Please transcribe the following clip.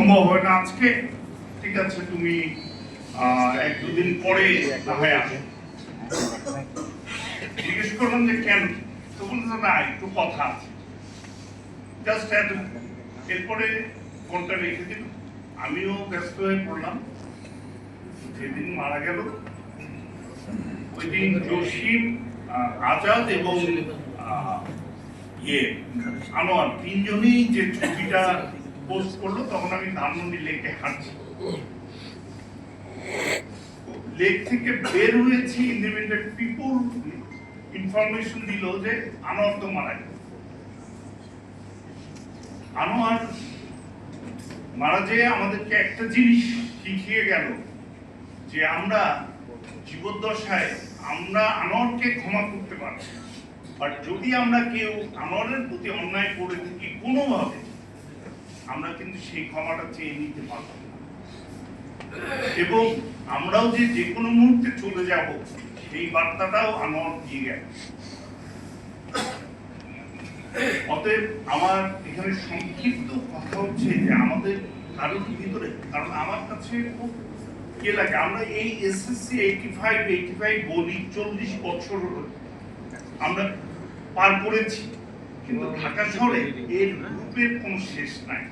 সম্ভব হয় না আজকে, ঠিক আছে তুমি এক দুদিন পরে না হয় আসো। জিজ্ঞেস করলাম যে কেন, তো বলছে না একটু কথা আছে, জাস্ট এরপরে ফোনটা রেখে দিল। আমিও ব্যস্ত হয়ে পড়লাম। যেদিন মারা গেল ওই দিন জসিম, আজাদ এবং আনোয়ার তিনজনই যে ছবিটা পোস্ট করলো, তখন আমি ধানমন্ডি লেকে হাঁটছি, লেক থেকে বের হয়েছি, ইন্ডিপেন্ডেন্ট পিপল ইনফরমেশন দিল যে আনোয়ার তো মারা গেল। আনোয়ার মারা যেয়ে আমাদেরকে একটা জিনিস শিখিয়ে গেল যে আমরা জীবদ্দশায় আমরা আনোয়ারকে ক্ষমা করতে পারছি, বাট যদি আমরা কেউ আনোয়ারের প্রতি অন্যায় করে থাকি কোনোভাবে, আমরা কিন্তু সেই ক্ষমাটা চেয়ে নিতে পারব না, এবং আমরাও যে কোনো মুহূর্তে চলে যাব সেই বার্তাটাও আনোয়ার দিয়ে গেল। অতএব আমার এখানে সংক্ষিপ্ত কথা হচ্ছে যে আমাদের কারোর ভিতরে, কারণ আমার কাছে খুব কে লাগে, আমরা এই এসএসসি 85 বলি 40 বছর আমরা পার করেছি, কিন্তু ঢাকা শহরে এর গ্রুপের কোনো শেষ নাই।